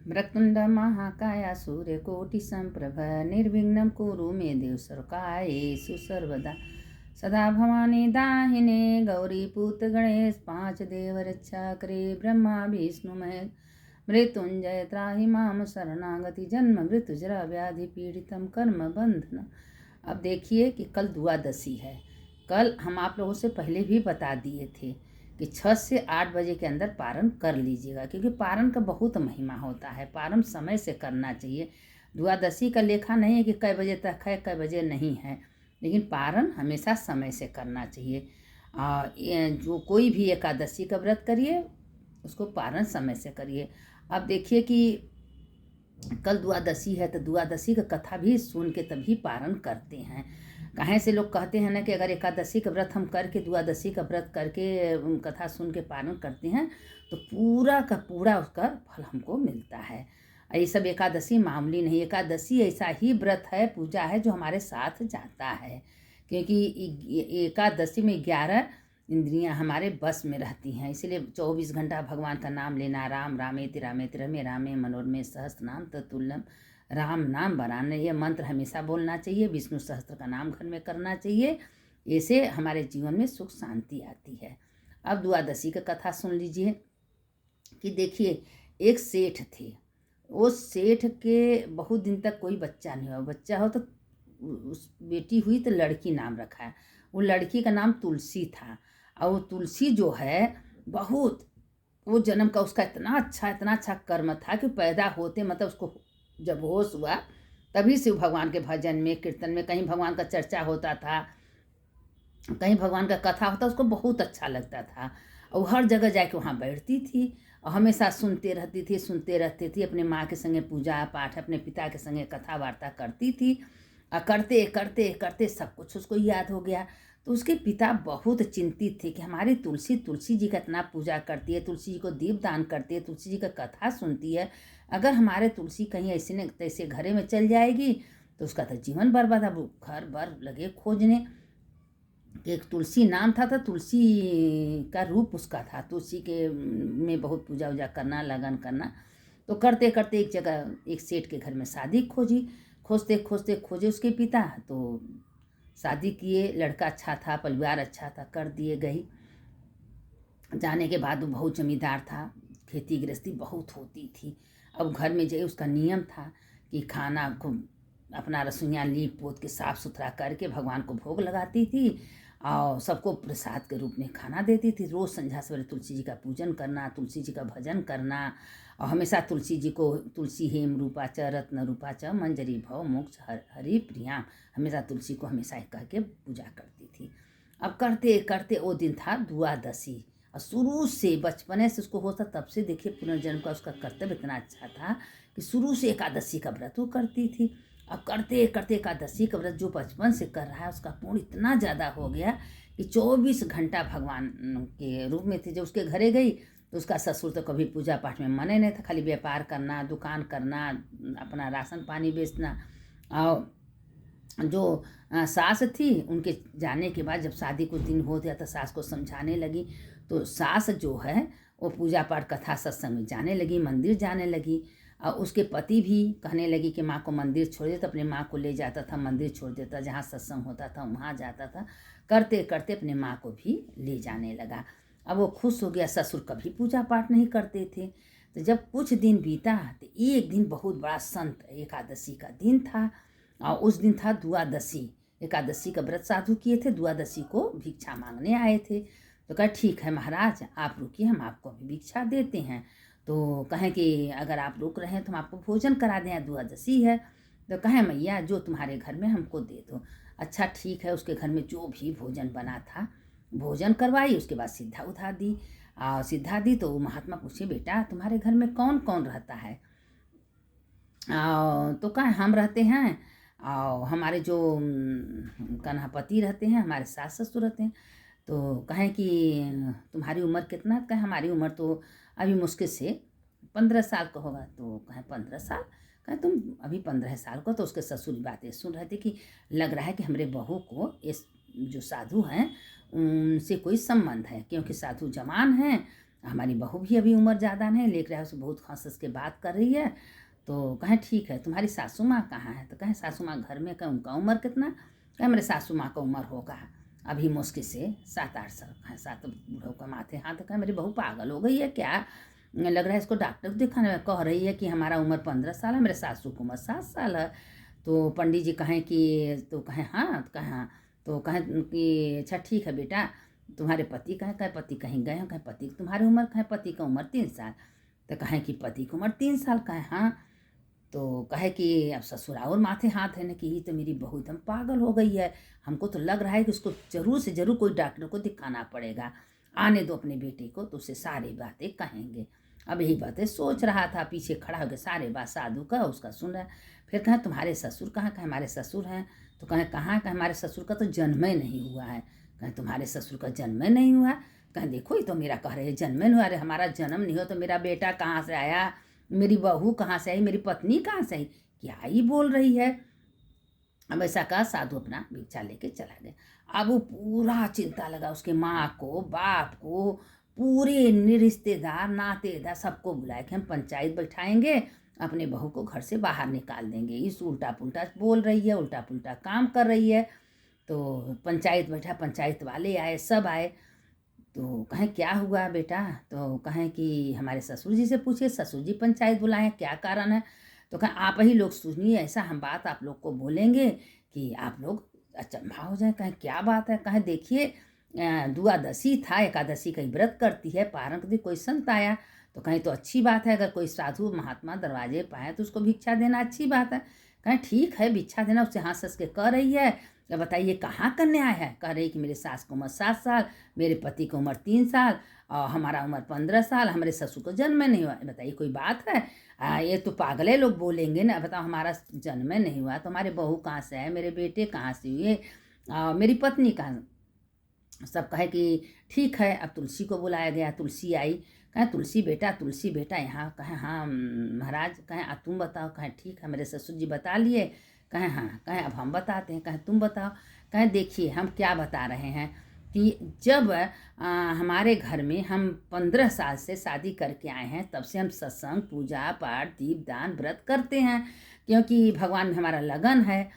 वक्रतुंड महाकाय सूर्यकोटि संप्रभ निर्विघ्नं कुरु मे देव सर्वकार्येषु सर्वदा सदा भवानी दाहिने गौरीपुत्र गणेश पांच देव रक्षा करे ब्रह्मा विष्णु महेश मृत्युंजय त्राहि माम शरणागति जन्म मृत्यु जरा व्याधि पीड़ितम कर्म बंधन। अब देखिए कि कल द्वादशी है। कल हम आप लोगों से पहले भी बता दिए थे कि 6 से 8 बजे के अंदर पारण कर लीजिएगा, क्योंकि पारण का बहुत महिमा होता है। पारण समय से करना चाहिए। द्वादशी का लेखा नहीं है कि कै बजे तक है कै बजे नहीं है, लेकिन पारण हमेशा समय से करना चाहिए। जो कोई भी एकादशी का व्रत करिए उसको पारण समय से करिए। अब देखिए कि कल द्वादशी है तो द्वादशी का कथा भी सुन के तभी पारण करते हैं। कहीं से लोग कहते हैं ना कि अगर एकादशी का व्रत हम करके द्वादशी का व्रत करके कथा सुन के पारण करते हैं तो पूरा का पूरा उसका फल हमको मिलता है। ये सब एकादशी मामूली नहीं, एकादशी ऐसा ही व्रत है, पूजा है जो हमारे साथ जाता है। क्योंकि एकादशी में 11 इंद्रियां हमारे बस में रहती हैं, इसीलिए 24 घंटा भगवान का नाम लेना। राम रामेति रामेति रमे रामे मनोरमे सहस्त्र नाम तत्तुल्यम राम नाम बराने, ये मंत्र हमेशा बोलना चाहिए। विष्णु सहस्त्र का नाम घर में करना चाहिए। ऐसे हमारे जीवन में सुख शांति आती है। अब द्वादशी का कथा सुन लीजिए कि देखिए एक सेठ थे। वो सेठ के बहुत दिन तक कोई बच्चा नहीं हुआ। बच्चा हो तो उस बेटी हुई तो लड़की नाम रखा है। वो लड़की का नाम तुलसी था। और वो तुलसी जो है बहुत, वो जन्म का उसका इतना अच्छा कर्म था कि पैदा होते मतलब उसको जब होश हुआ तभी से भगवान के भजन में कीर्तन में कहीं भगवान का चर्चा होता था, कहीं भगवान का कथा होता, उसको बहुत अच्छा लगता था। और हर जगह जाके वहाँ बैठती थी और हमेशा सुनते रहती थी। अपने माँ के संगे पूजा पाठ, अपने पिता के संगे कथा वार्ता करती थी। और करते करते करते सब कुछ उसको याद हो गया। तो उसके पिता बहुत चिंतित थे कि हमारी तुलसी जी का इतना पूजा करती है, तुलसी जी को दीप दान करती है, तुलसी जी का कथा सुनती है, अगर हमारे तुलसी कहीं ऐसे न तैसे घरे में चल जाएगी तो उसका तो जीवन बर्बाद। अब घर भर लगे खोजने। एक तुलसी नाम था तो तुलसी का रूप उसका था, तुलसी के में बहुत पूजा वूजा करना, लगन करना। तो करते करते एक जगह एक सेठ के घर में शादी खोजी। खोजते खोजे उसके पिता, तो शादी किए। लड़का अच्छा था, परिवार अच्छा था, कर दिए। गई जाने के बाद वो बहुत जमींदार था, खेती गृहस्थी बहुत होती थी। अब घर में जाए उसका नियम था कि खाना को अपना रसोइयाँ लीप पोत के साफ सुथरा करके भगवान को भोग लगाती थी और सबको प्रसाद के रूप में खाना देती थी। रोज़ संध्या सवेरे तुलसी जी का पूजन करना, तुलसी जी का भजन करना। और हमेशा तुलसी जी को तुलसी हेम रूपा च रत्न रूपा च मंजरी भव मोक्ष हरि प्रियाम, हमेशा तुलसी को हमेशा कह के पूजा करती थी। अब करते करते वो दिन था द्वादशी। और शुरू से बचपने से उसको होता, तब से देखिए पुनर्जन्म का उसका कर्तव्य इतना अच्छा था कि शुरू से एकादशी का व्रत वो करती थी। अब करते करते एकादशी का व्रत जो बचपन से कर रहा है उसका पुण्य इतना ज़्यादा हो गया कि 24 घंटा भगवान के रूप में थे। जब उसके घरे गई तो उसका ससुर तो कभी पूजा पाठ में मने नहीं था, खाली व्यापार करना, दुकान करना, अपना राशन पानी बेचना। और जो सास थी उनके जाने के बाद जब शादी कुछ दिन हो गया तो सास को समझाने लगी। तो सास जो है वो पूजा पाठ कथा सत्संग में जाने लगी, मंदिर जाने लगी। और उसके पति भी कहने लगी कि माँ को मंदिर छोड़ दे, तो अपने माँ को ले जाता था, मंदिर छोड़ देता, जहाँ सत्संग होता था वहाँ जाता था। करते करते अपने माँ को भी ले जाने लगा। अब वो खुश हो गया। ससुर कभी पूजा पाठ नहीं करते थे। तो जब कुछ दिन बीता तो एक दिन बहुत बड़ा संत एकादशी का दिन था और उस दिन था द्वादशी। एकादशी का व्रत साधु किए थे, द्वादशी को भिक्षा मांगने आए थे। तो कहा ठीक है महाराज आप रुकिए, हम आपको अभी भिक्षा देते हैं। तो कहें कि अगर आप रुक रहे हैं तो हम आपको भोजन करा दें, द्वादशी है। तो कहें मैया जो तुम्हारे घर में हमको दे दो। अच्छा ठीक है, उसके घर में जो भी भोजन बना था भोजन करवाई, उसके बाद सिद्धा उठा दी। सिद्धा दी तो महात्मा पूछे बेटा तुम्हारे घर में कौन कौन रहता है। तो कहा हम रहते हैं और हमारे जो कन्हापति रहते हैं, हमारे सास ससुर रहते हैं। तो कहें कि तुम्हारी उम्र कितना। कहें हमारी उम्र तो अभी मुश्किल से 15 साल का होगा। तो कहें 15 साल। कहें तुम अभी 15 साल को। तो उसके ससुर बातें सुन रहे थे कि लग रहा है कि हमारे बहू को इस जो साधु हैं उनसे कोई संबंध है, क्योंकि साधु जवान हैं हमारी बहू भी अभी उम्र ज़्यादा नहीं, लेकर आया, उसे बहुत हंस हंस के बात कर रही है। तो कहें ठीक है, तुम्हारी सासू माँ कहाँ है? तो कहें सासू माँ घर में। कहें उनका उम्र कितना? कहें मेरे सासू माँ का उम्र होगा अभी मुश्किल से 7-8 साल। कहें 7 बूढ़ों का माथे हाथ। तो कहें मेरी बहू पागल हो गई है क्या? लग रहा है इसको डॉक्टर को दिखाने में। कह रही है कि हमारा उम्र 15 साल है, मेरे सासू की उम्र 7 साल है। तो पंडित जी कहें कि, तो कहें हाँ, तो कहें हाँ। तो कहें कि अच्छा ठीक है बेटा, तुम्हारे पति कहें पति कहीं गए हो? कहें पति की तुम्हारी उम्र? कहें पति की उम्र 3 साल। तो कहें कि पति की उम्र 3 साल? कहें हाँ। तो कहे कि अब ससुर और माथे हाथ है न कि ये तो मेरी बहू एकदम पागल हो गई है, हमको तो लग रहा है कि उसको जरूर से जरूर कोई डॉक्टर को दिखाना पड़ेगा, आने दो अपने बेटे को तो उसे सारी बातें कहेंगे। अब यही बातें सोच रहा था, पीछे खड़ा होकर सारे बात साधु का उसका सुन रहा है। फिर कहें तुम्हारे ससुर कहाँ? कहें हमारे ससुर हैं। तो कहें कहाँ? कहें हमारे ससुर का तो जन्म ही नहीं हुआ है। कहें तुम्हारे ससुर का जन्म ही नहीं हुआ? कहें देखो ये तो मेरा कह रहे हैं जन्म नहीं हुआ। अरे हमारा जन्म नहीं हो तो मेरा बेटा कहाँ से आया, मेरी बहू कहाँ से आई, मेरी पत्नी कहाँ से आई, क्या ही बोल रही है। अब ऐसा कहा साधु अपना भिक्षा लेके चला गया। अब वो पूरा चिंता लगा, उसके माँ को, बाप को, पूरे रिश्तेदार नातेदार सबको बुलाए कि हम पंचायत बैठाएंगे, अपने बहू को घर से बाहर निकाल देंगे, इस उल्टा पुल्टा बोल रही है, उल्टा पुल्टा काम कर रही है। तो पंचायत बैठा, पंचायत वाले आए, सब आए। तो कहें क्या हुआ बेटा? तो कहें कि हमारे ससुर जी से पूछे, ससुर जी पंचायत बुलाए हैं, क्या कारण है? तो कहें आप ही लोग सुनिए, ऐसा हम बात आप लोग को बोलेंगे कि आप लोग अचंभा हो जाए। कहें क्या बात है? कहें देखिए द्वादशी था, एकादशी का व्रत करती है, पारण के कोई संत आया। तो कहें तो अच्छी बात है, अगर कोई साधु महात्मा दरवाजे पाए तो उसको भिक्षा देना अच्छी बात है। कहें ठीक है भिक्षा देना। उससे हंस हंस के कह रही है, बताइए कहाँ करने आया है? कह रही कि मेरे सास की उम्र 7 साल, मेरे पति की उम्र 3 साल और हमारा उम्र 15 साल, हमारे ससुर को जन्म नहीं हुआ। बताइए कोई बात है? ये तो पागले लोग बोलेंगे ना। बताओ हमारा जन्म नहीं हुआ तो हमारे बहू कहाँ से है, मेरे बेटे कहाँ से हुए, मेरी पत्नी कहाँ? सब कहे कि ठीक है। अब तुलसी को बुलाया गया, तुलसी आई। कहें तुलसी बेटा यहाँ। कहें हाँ महाराज। कहें अब तुम बताओ। कहें ठीक है, मेरे ससुर जी बता लिए। कहें हाँ। कहें अब हम बताते हैं। कहें तुम बताओ। कहें देखिए हम क्या बता रहे हैं कि जब हमारे घर में हम 15 साल से शादी करके आए हैं, तब से हम सत्संग, पूजा पाठ, दीप दान, व्रत करते हैं, क्योंकि भगवान में हमारा लगन है।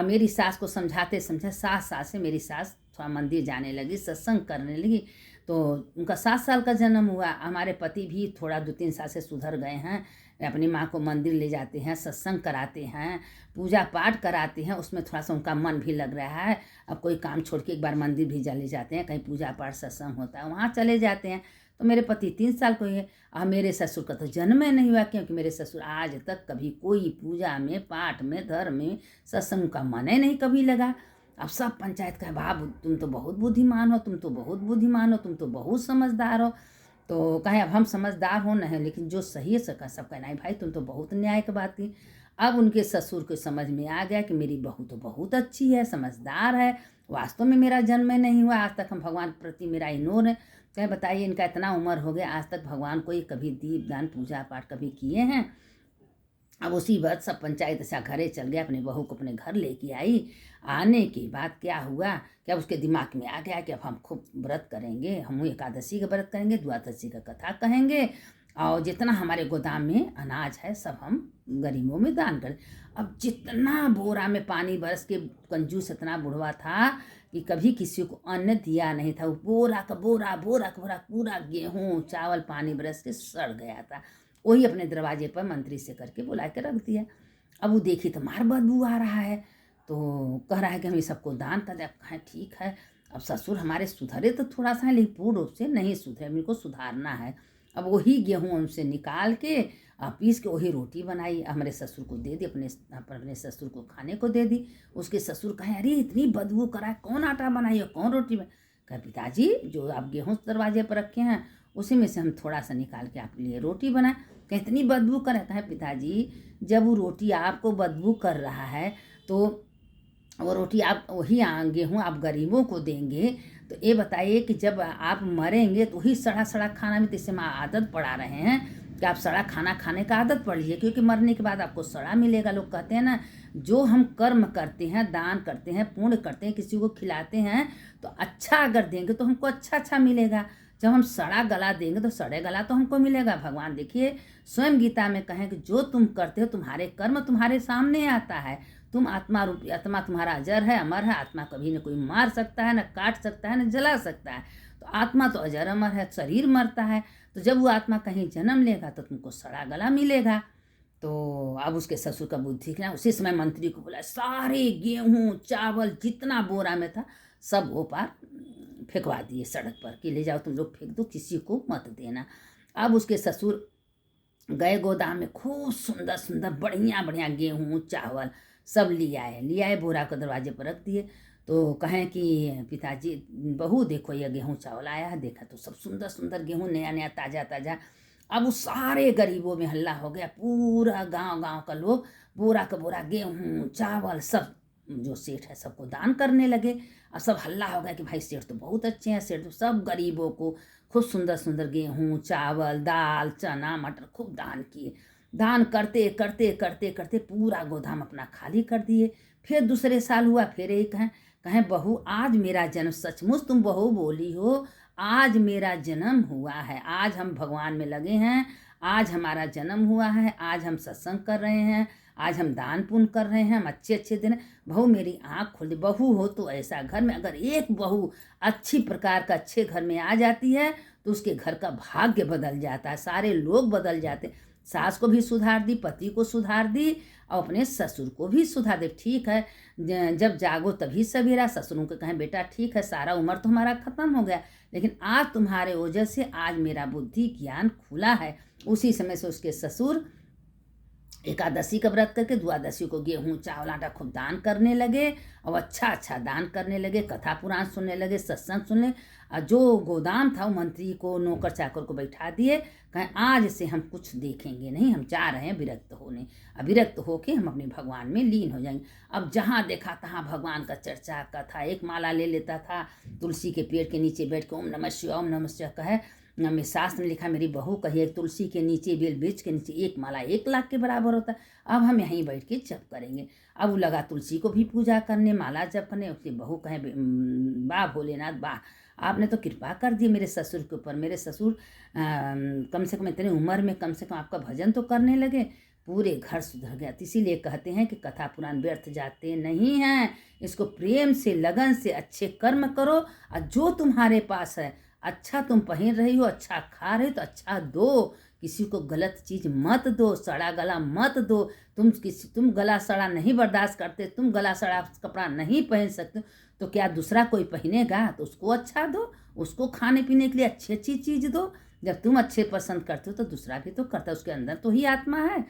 मेरी सास को समझाते 7 साल से मेरी सास थोड़ा मंदिर जाने लगी, सत्संग करने लगी, तो उनका 7 साल का जन्म हुआ। हमारे पति भी थोड़ा 2-3 साल से सुधर गए हैं, अपनी माँ को मंदिर ले जाते हैं, सत्संग कराते हैं, पूजा पाठ कराते हैं, उसमें थोड़ा सा उनका मन भी लग रहा है। अब कोई काम छोड़ के एक बार मंदिर भी चले जाते हैं, कहीं पूजा पाठ सत्संग होता है वहाँ चले जाते हैं। तो मेरे पति 3 साल को ही है। और मेरे ससुर का तो जन्म ही नहीं हुआ, क्योंकि मेरे ससुर आज तक कभी कोई पूजा में, पाठ में, धर्म में, सत्संग का मन ही नहीं कभी लगा। अब सब पंचायत का बाबू तुम तो बहुत बुद्धिमान हो, तुम तो बहुत बुद्धिमान हो, तुम तो बहुत समझदार हो। तो कहें अब हम समझदार हो नहीं, लेकिन जो सही है सब कहना है भाई तुम तो बहुत न्याय की बात की। अब उनके ससुर को समझ में आ गया कि मेरी बहू तो बहुत अच्छी है, समझदार है, वास्तव में मेरा जन्म नहीं हुआ, आज तक हम भगवान के प्रति मेरा इग्नोर है। कहें बताइए इनका इतना उम्र हो गया, आज तक भगवान को कभी दीप दान पूजा पाठ कभी किए हैं? अब उसी वक्त सब पंचायत ऐसा घरे चल गया, अपने बहू को अपने घर लेके आई। आने के बाद क्या हुआ कि अब उसके दिमाग में आ गया कि अब हम खूब व्रत करेंगे, हम एकादशी का व्रत करेंगे, द्वादशी का कथा कहेंगे, और जितना हमारे गोदाम में अनाज है सब हम गरीबों में दान करें। अब जितना बोरा में पानी बरस के, कंजूस इतना बुढ़वा था कि कभी किसी को अन्न दिया नहीं था। वो बोरा का बोरा पूरा गेहूँ चावल पानी बरस के सड़ गया था, वही अपने दरवाजे पर मंत्री से करके बुला के रख दिया। अब वो देखी तो मार बदबू आ रहा है, तो कह रहा है कि हम ये सबको दान कर दें। कहें ठीक है। अब ससुर हमारे सुधरे तो थोड़ा सा है, लेकिन पूर्ण रूप से नहीं सुधरे, इनको सुधारना है। अब वही गेहूँ उनसे निकाल के पीस के वही रोटी बनाई, हमारे ससुर को दे दी, अपने ससुर को खाने को दे दी। उसके ससुर कहें अरे इतनी बदबू करा, कौन आटा बनाई है, कौन रोटी बनाई? कहे पिताजी जो आप गेहूँ दरवाजे पर रखे हैं उसी में से हम थोड़ा सा निकाल के आपके लिए रोटी बनाए। कहे इतनी बदबू करे? कहे पिताजी जब वो रोटी आपको बदबू कर रहा है तो वो रोटी आप वही गेहूँ आप गरीबों को देंगे, तो ये बताइए कि जब आप मरेंगे तो वही सड़ा सड़ा खाना में, जिससे हम आदत पड़ा रहे हैं कि आप सड़ा खाना खाने का आदत पड़ लीजिए, क्योंकि मरने के बाद आपको सड़ा मिलेगा। लोग कहते हैं ना, जो हम कर्म करते हैं, दान करते हैं, पुण्य करते हैं, किसी को खिलाते हैं, तो अच्छा अगर देंगे तो हमको अच्छा मिलेगा, जब हम सड़ा गला देंगे तो सड़े गला तो हमको मिलेगा। भगवान देखिए स्वयं गीता में कहें कि जो तुम करते हो तुम्हारे कर्म तुम्हारे सामने आता है। तुम आत्मा रूपी, आत्मा तुम्हारा अजर है, अमर है। आत्मा कभी न कोई मार सकता है, न काट सकता है, न जला सकता है। तो आत्मा तो अजर अमर है, शरीर मरता है। तो जब वो आत्मा कहीं जन्म लेगा तो तुमको सड़ा गला मिलेगा। तो अब उसके ससुर का बुद्धि क्या, उसी समय मंत्री को बोला सारे गेहूँ चावल जितना बोरा में था सब वो पार फेंकवा दिए सड़क पर कि ले जाओ तुम लोग फेंक दो, किसी को मत देना। अब उसके ससुर गए गोदाम में, खूब सुंदर सुंदर बढ़िया बढ़िया गेहूँ चावल सब ले आए बोरा को दरवाजे पर रख दिए। तो कहें कि पिताजी बहू देखो ये गेहूँ चावल आया है। देखा तो सब सुंदर सुंदर गेहूँ, नया नया ताज़ा ताज़ा। अब उस सारे गरीबों में हल्ला हो गया, पूरा गांव गांव का लोग बोरा का बोरा गेहूँ चावल सब जो सेठ है सबको दान करने लगे। और सब हल्ला हो गया कि भाई सेठ तो बहुत अच्छे हैं। सेठ तो सब गरीबों को खूब सुंदर सुंदर गेहूँ चावल दाल चना मटर खूब दान किए। दान करते करते करते करते पूरा गोदाम अपना खाली कर दिए। फिर दूसरे साल हुआ, फिर यही कहें बहू आज मेरा जन्म, सचमुच तुम बहू बोली हो, आज मेरा जन्म हुआ है। आज हम भगवान में लगे हैं, आज हमारा जन्म हुआ है, आज हम सत्संग कर रहे हैं, आज हम दान पुण्य कर रहे हैं, हम अच्छे अच्छे दिन। बहू मेरी आँख खोल दे। बहू हो तो ऐसा घर में अगर एक बहू अच्छी प्रकार का अच्छे घर में आ जाती है तो उसके घर का भाग्य बदल जाता है, सारे लोग बदल जाते। सास को भी सुधार दी, पति को सुधार दी और अपने ससुर को भी सुधार दे। ठीक है, जब जागो तभी सवेरा। ससुरों को कहें बेटा ठीक है सारा उम्र तो हमारा खत्म हो गया, लेकिन आज तुम्हारे वजह से आज मेरा बुद्धि ज्ञान खुला है। उसी समय से उसके ससुर एकादशी का व्रत करके द्वादशी को गेहूँ चावल आटा खूब दान करने लगे और अच्छा अच्छा दान करने लगे, कथा पुराण सुनने लगे, सत्संग सुनने। और जो गोदाम था वो मंत्री को नौकर चाकर को बैठा दिए, कहें आज से हम कुछ देखेंगे नहीं, हम जा रहे हैं विरक्त होने। अब विरक्त होके हम अपने भगवान में लीन हो जाएंगे। अब जहाँ देखा तहाँ भगवान का चर्चा कथा। एक माला ले लेता था, तुलसी के पेड़ के नीचे बैठ के ओम नमः शिवाय ओम नमः शिवाय कहे। में शास्त्र में लिखा, मेरी बहू कही एक तुलसी के नीचे बेल वृक्ष के नीचे एक माला 1 लाख के बराबर होता है। अब हम यहीं बैठ के जप करेंगे। अब वो लगा तुलसी को भी पूजा करने, माला जप करने। उसकी बहू कहे वाह भोलेनाथ वाह, आपने तो कृपा कर दी मेरे ससुर के ऊपर। मेरे ससुर कम से कम इतनी उम्र में कम से कम आपका भजन तो करने लगे, पूरे घर सुधर गया। तो इसीलिए कहते हैं कि कथा पुराण व्यर्थ जाते नहीं हैं। इसको प्रेम से लगन से अच्छे कर्म करो। और जो तुम्हारे पास है अच्छा तुम पहन रही हो, अच्छा खा रहे हो तो अच्छा दो। किसी को गलत चीज़ मत दो, सड़ा गला मत दो। तुम गला सड़ा नहीं बर्दाश्त करते, तुम गला सड़ा कपड़ा नहीं पहन सकते, तो क्या दूसरा कोई पहनेगा? तो उसको अच्छा दो, उसको खाने पीने के लिए अच्छी अच्छी चीज़ दो। जब तुम अच्छे पसंद करते हो तो दूसरा भी तो करता है, उसके अंदर तो ही आत्मा है।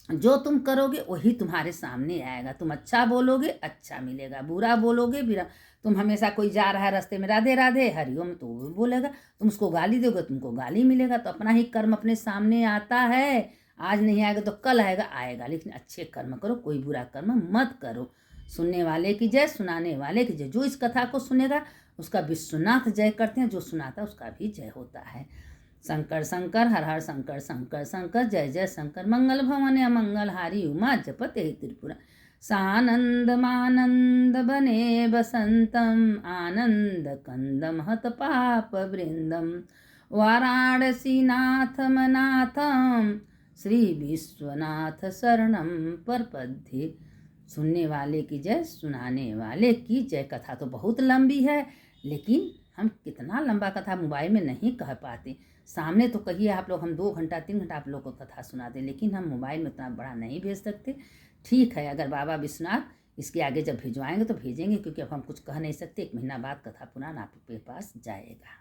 जो तुम करोगे वही तुम्हारे सामने आएगा। तुम अच्छा बोलोगे अच्छा मिलेगा, बुरा बोलोगे बुरा। तुम हमेशा कोई जा रहा है रास्ते में राधे राधे हरिओम तो वो बोलेगा, तुम उसको गाली दोगे तुमको गाली मिलेगा। तो अपना ही कर्म अपने सामने आता है, आज नहीं आएगा तो कल आएगा। लेकिन अच्छे कर्म करो, कोई बुरा कर्म मत करो। सुनने वाले की जय, सुनाने वाले की जय। जो इस कथा को सुनेगा उसका विश्वनाथ जय करते हैं, जो सुनाता है उसका भी जय होता है। शंकर शंकर हर हर शंकर शंकर शंकर जय जय शंकर। मंगल भवन अमंगल हारी उमा जपते त्रिपुरा। सानंद मानंद बने बसंतम आनंद कंदम हत पाप वृंदम। वाराणसी नाथम नाथम श्री विश्वनाथ शरणम परपद्धि। सुनने वाले की जय, सुनाने वाले की जय। कथा तो बहुत लंबी है, लेकिन हम कितना लंबा कथा मोबाइल में नहीं कह पाते। सामने तो कहिए आप लोग हम 2 घंटा 3 घंटा आप लोग को कथा सुना दें, लेकिन हम मोबाइल में उतना बड़ा नहीं भेज सकते। ठीक है, अगर बाबा विश्वनाथ इसके आगे जब भिजवाएंगे तो भेजेंगे, क्योंकि अब हम कुछ कह नहीं सकते। 1 महीना बाद कथा पुराण आपके पास जाएगा।